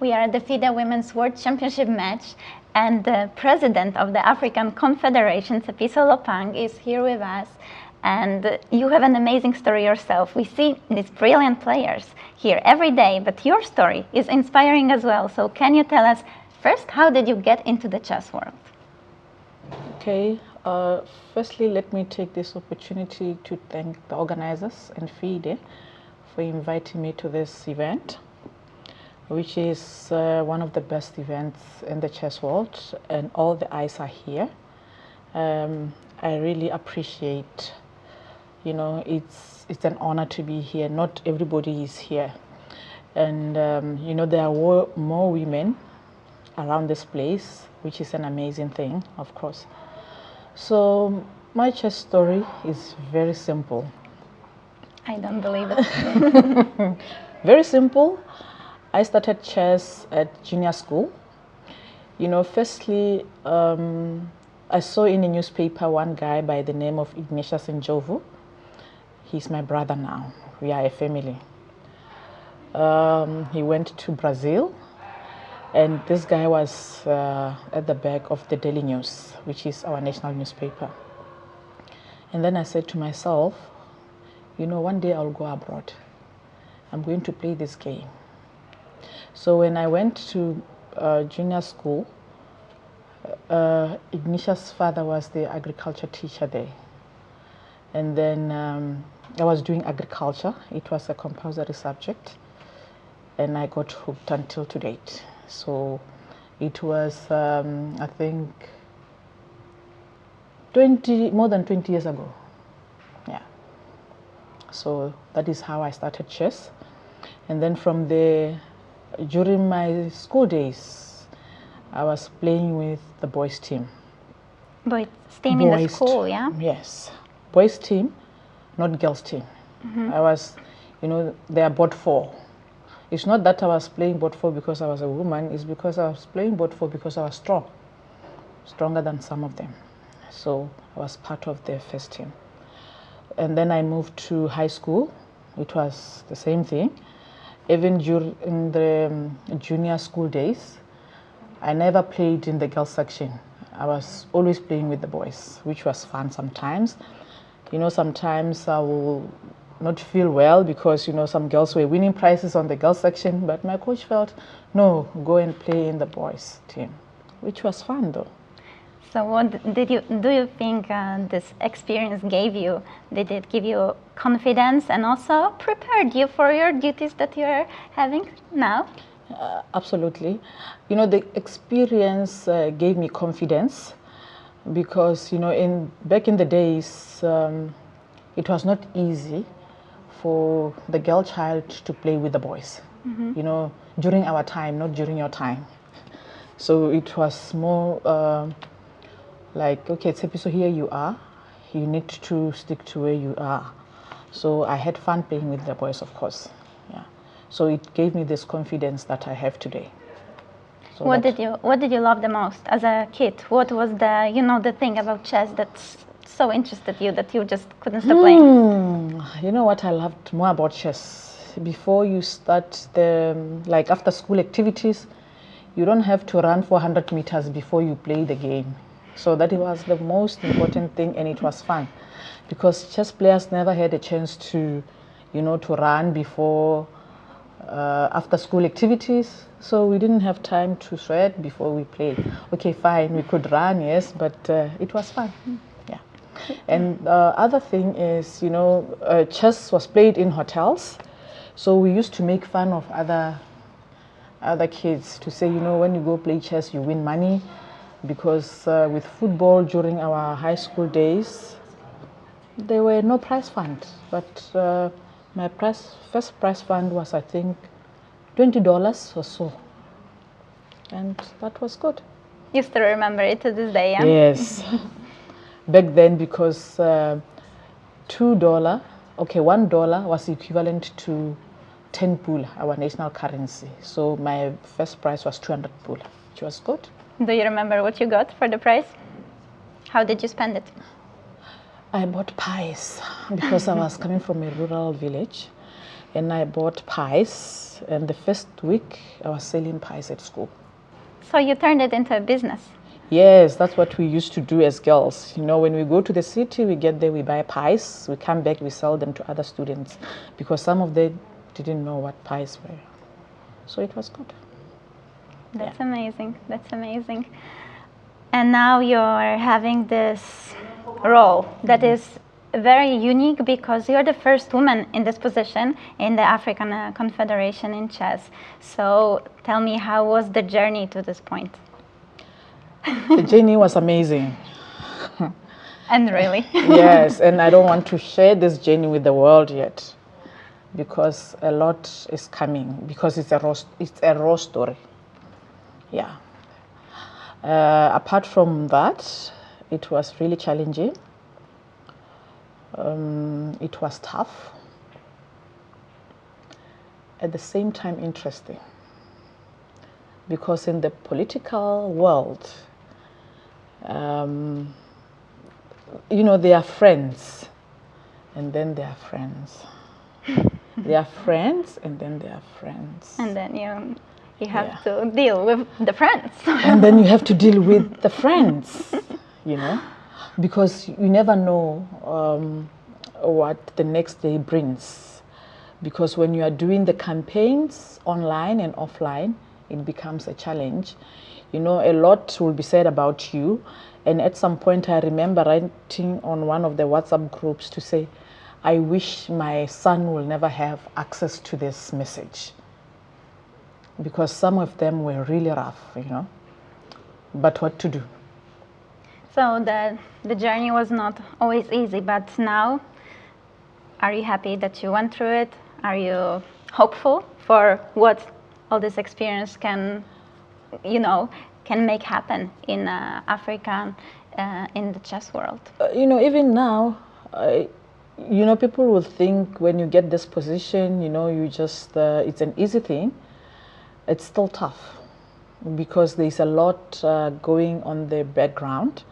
we are at the FIDE Women's World Championship match, and the president of the African Confederation, Tshepiso Lopang, is here with us. And you have an amazing story yourself. We see these brilliant players here every day, but your story is inspiring as well. So can you tell us first, how did you get into the chess world? Okay, firstly, let me take this opportunity to thank the organizers and FIDE for inviting me to this event, which is one of the best events in the chess world, and all the eyes are here. I really appreciate, you know, it's an honor to be here. Not everybody is here, and you know, there are more women around this place, which is an amazing thing, of course. So my chess story is very simple. I don't believe it. Very simple. I started chess at junior school. You know, firstly, I saw in the newspaper one guy by the name of Ignatius Njovu. He's my brother now. We are a family. He went to Brazil, and this guy was at the back of the Daily News, which is our national newspaper. And then I said to myself, you know, one day I'll go abroad. I'm going to play this game. So when I went to junior school, Ignatius' father was the agriculture teacher there. And then I was doing agriculture. It was a compulsory subject, and I got hooked until to date. So it was, I think, more than 20 years ago. Yeah. So that is how I started chess. And then from there, during my school days, I was playing with the boys' team. Boys' team in the school, yeah? Yes. Boys' team, not girls' team. I was, you know, they are both four. It's not that I was playing both four because I was a woman, it's because I was playing both four because I was strong. Stronger than some of them. So I was part of their first team. And then I moved to high school. It was the same thing. Even during the junior school days, I never played in the girls section. I was always playing with the boys, which was fun sometimes. You know, sometimes I will not feel well because, you know, some girls were winning prizes on the girls section, but my coach felt, no, go and play in the boys team, which was fun though. So what do you think this experience gave you? Did it give you confidence and also prepared you for your duties that you are having now? Absolutely. You know, the experience gave me confidence because, you know, back in the days, it was not easy for the girl child to play with the boys, you know, during our time, not during your time. So it was more like, okay, Tshepiso, here you are. You need to stick to where you are. So I had fun playing with the boys, of course. Yeah. So it gave me this confidence that I have today. So what did you love the most as a kid? What was the, you know, the thing about chess that so interested you that you just couldn't stop playing? You know what I loved more about chess? Before you start the, like after school activities, you don't have to run 400 meters before you play the game. So that was the most important thing, and it was fun because chess players never had a chance to, you know, to run before after school activities. So we didn't have time to sweat before we played. Okay, fine, we could run, yes, but it was fun. Yeah. And the other thing is, you know, chess was played in hotels. So we used to make fun of other kids to say, you know, when you go play chess, you win money. Because with football during our high school days, there were no prize fund. But my first prize fund was, I think, $20 or so. And that was good. You still remember it to this day, yeah? Yes. Back then, because $2, okay, $1 was equivalent to 10 pula, our national currency. So my first prize was 200 pula, which was good. Do you remember what you got for the prize? How did you spend it? I bought pies because I was coming from a rural village. and I bought pies. And the first week, I was selling pies at school. So you turned it into a business. Yes, that's what we used to do as girls. You know, when we go to the city, we get there, we buy pies, we come back, we sell them to other students because some of them didn't know what pies were. So it was good. That's amazing. That's amazing. And now you're having this role that is very unique because you're the first woman in this position in the African Confederation in chess. So tell me, how was the journey to this point? The journey was amazing. And really? Yes, and I don't want to share this journey with the world yet because a lot is coming, because it's a raw story. Yeah. Apart from that, it was really challenging. It was tough. At the same time, interesting. Because in the political world, you know, they are friends, and then they are friends. They are friends, and then they are friends. And then you have to deal with the friends. And then you have to deal with the friends, you know, because you never know what the next day brings. Because when you are doing the campaigns online and offline, it becomes a challenge. You know, a lot will be said about you. And at some point, I remember writing on one of the WhatsApp groups to say, I wish my son will never have access to this message. Because some of them were really rough, you know. But what to do? So the journey was not always easy, but now, are you happy that you went through it? Are you hopeful for what all this experience can, you know, can make happen in Africa, in the chess world? You know, even now, you know, people will think when you get this position, you know, you just, it's an easy thing. It's still tough because there's a lot going on the background.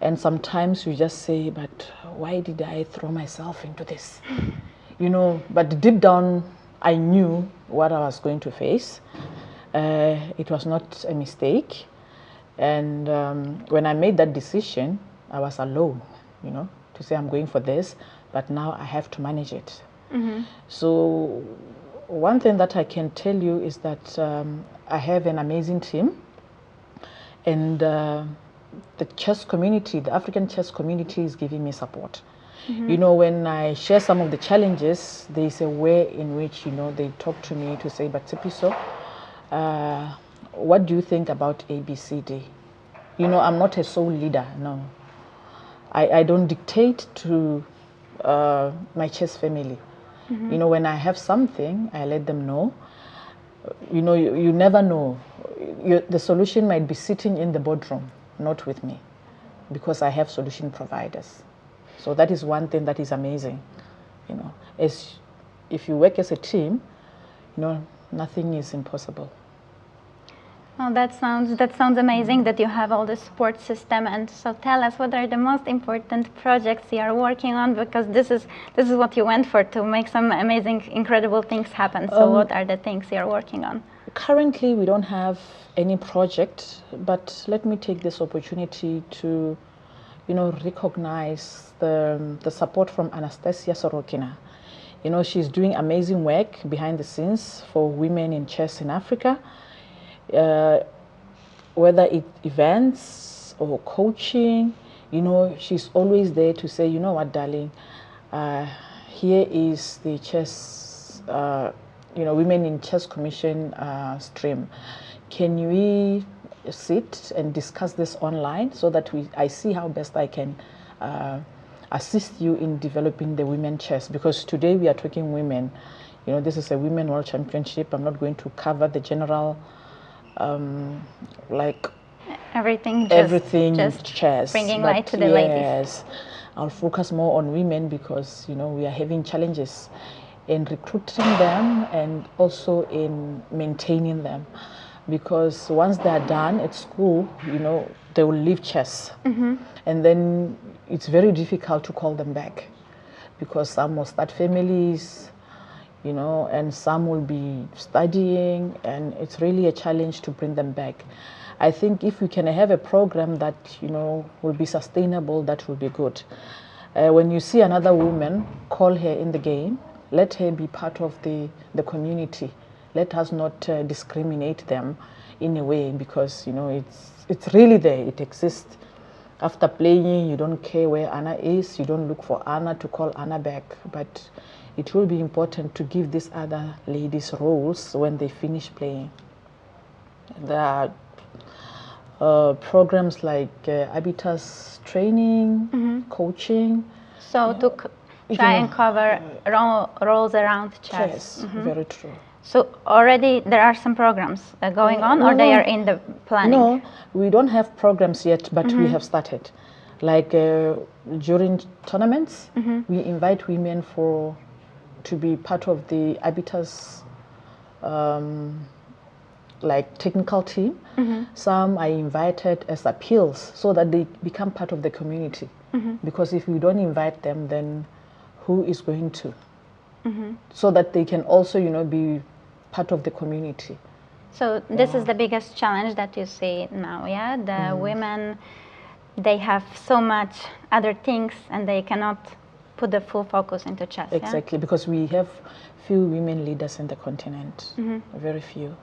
And sometimes you just say, but why did I throw myself into this? You know, but deep down, I knew what I was going to face. It was not a mistake. And when I made that decision, I was alone, you know, to say I'm going for this, but now I have to manage it. Mm-hmm. So one thing that I can tell you is that I have an amazing team, and the chess community, the African chess community, is giving me support. Mm-hmm. You know, when I share some of the challenges, there's a way in which, you know, they talk to me to say, but Tshepiso, what do you think about ABCD? You know, I'm not a sole leader, no. I don't dictate to my chess family. Mm-hmm. You know, when I have something, I let them know. You know, you never know. The solution might be sitting in the boardroom, not with me, because I have solution providers. So that is one thing that is amazing. You know, if you work as a team, you know, nothing is impossible. Oh, that sounds amazing that you have all this support system. And so tell us, what are the most important projects you are working on? Because this is what you went for, to make some amazing, incredible things happen. So what are the things you are working on? Currently, we don't have any project, but let me take this opportunity to, you know, recognize the support from Anastasia Sorokina. You know, she's doing amazing work behind the scenes for women in chess in Africa. Whether it's events or coaching, you know, she's always there to say, you know what, darling, here is the chess, you know, Women in Chess Commission stream. Can we sit and discuss this online so that I see how best I can assist you in developing the women chess? Because today we are talking women. You know, this is a Women World Championship. I'm not going to cover the general like everything just chess, bringing light to the ladies. Yes, I'll focus more on women because, you know, we are having challenges in recruiting them and also in maintaining them, because once they are done at school, you know, they will leave chess. Mm-hmm. And then it's very difficult to call them back because some will start families, you know, and some will be studying, and it's really a challenge to bring them back. I think if we can have a program that, you know, will be sustainable, that will be good. When you see another woman, call her in the game, let her be part of the community. Let us not discriminate them in a way, because, you know, it's really there, it exists. After playing, you don't care where Anna is, you don't look for Anna to call Anna back, but it will be important to give these other ladies roles when they finish playing. There are programs like Habitas training, coaching. So to try and cover roles around chess. Yes, very true. So already there are some programs going on, or they are in the planning? No, we don't have programs yet, but we have started. Like during tournaments, we invite women to be part of the Habitas like technical team. Some are invited as appeals so that they become part of the community. Because if we don't invite them, then who is going to? So that they can also, you know, be part of the community. So this is the biggest challenge that you see now, yeah? The women, they have so much other things and they cannot put the full focus into chess. Exactly, because we have few women leaders in the continent, very few.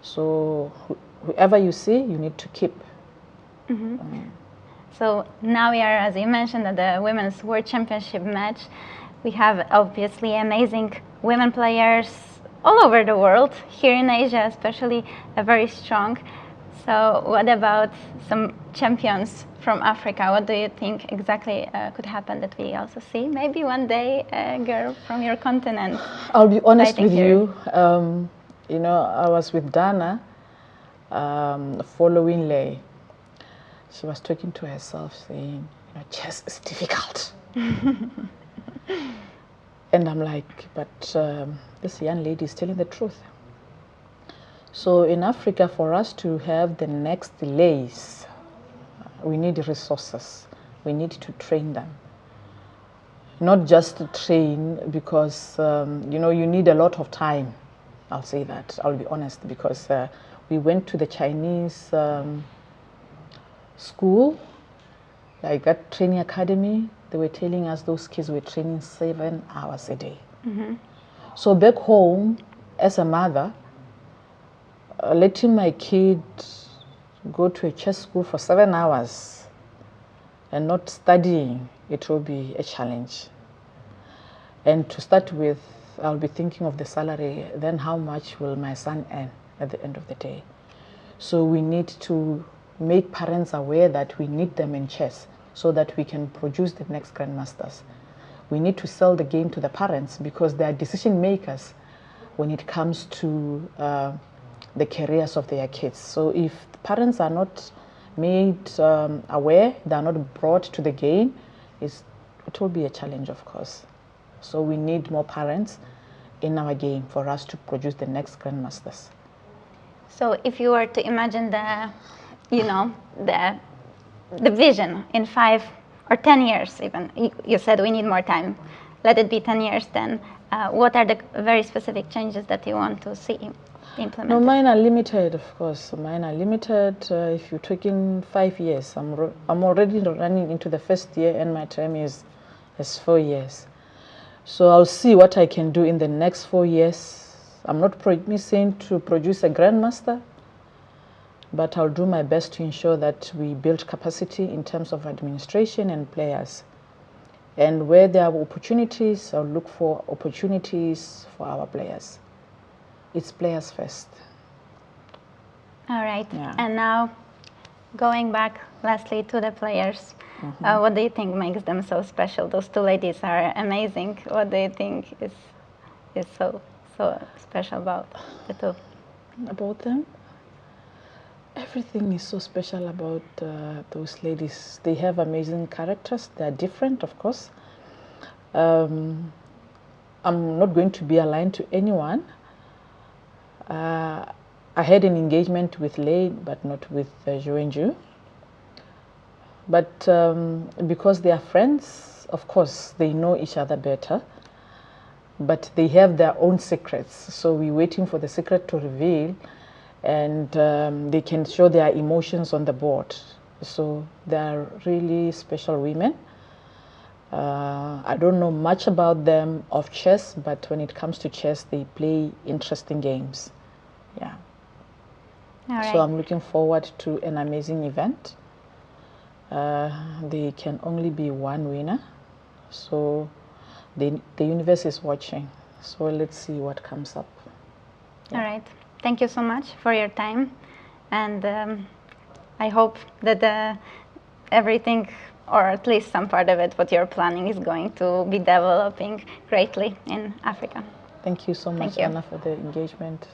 So whoever you see, you need to keep. So now we are, as you mentioned, at the Women's World Championship match. We have obviously amazing women players all over the world, here in Asia especially, very strong. So what about some champions from Africa? What do you think exactly could happen that we also see? Maybe one day a girl from your continent. I'll be honest with here. you. You know, I was with Dana following Lei. She was talking to herself saying, you know, chess is difficult. And I'm like, but this young lady is telling the truth. So in Africa, for us to have the next Leis, we need resources. We need to train them. Not just to train because, you know, you need a lot of time. I'll say that, I'll be honest, because we went to the Chinese school, like that training academy. They were telling us those kids were training 7 hours a day. So back home, as a mother, letting my kid go to a chess school for 7 hours and not studying, it will be a challenge. And to start with, I'll be thinking of the salary, then how much will my son earn at the end of the day? So we need to make parents aware that we need them in chess so that we can produce the next grandmasters. We need to sell the game to the parents because they are decision makers when it comes to the careers of their kids. So if the parents are not made aware, they are not brought to the game, it will be a challenge, of course. So we need more parents in our game for us to produce the next grandmasters. So if you were to imagine the, you know, the vision in 5 or 10 years even, you said we need more time, let it be 10 years then, what are the very specific changes that you want to see implemented? No, mine are limited, of course. Mine are limited. If you're taking 5 years, I'm already running into the first year and my term is 4 years. So I'll see what I can do in the next 4 years. I'm not promising to produce a grandmaster, but I'll do my best to ensure that we build capacity in terms of administration and players. And where there are opportunities, I'll look for opportunities for our players. It's players first. All right. Yeah. And now, going back lastly to the players, what do you think makes them so special? Those two ladies are amazing. What do you think is so special about the two? About them? Everything is so special about those ladies. They have amazing characters. They are different, of course. I'm not going to be aligned to anyone. I had an engagement with Lei, but not with Zhuenju. But because they are friends, of course, they know each other better. but they have their own secrets. So we're waiting for the secret to reveal, and they can show their emotions on the board. So they're really special women. I don't know much about them of chess, but when it comes to chess, they play interesting games. Yeah. All right. So I'm looking forward to an amazing event. There can only be one winner. So the universe is watching. So let's see what comes up. Yeah. All right. Thank you so much for your time. And I hope that everything, or at least some part of it, what you're planning is going to be developing greatly in Africa. Thank you so much, Anna, for the engagement.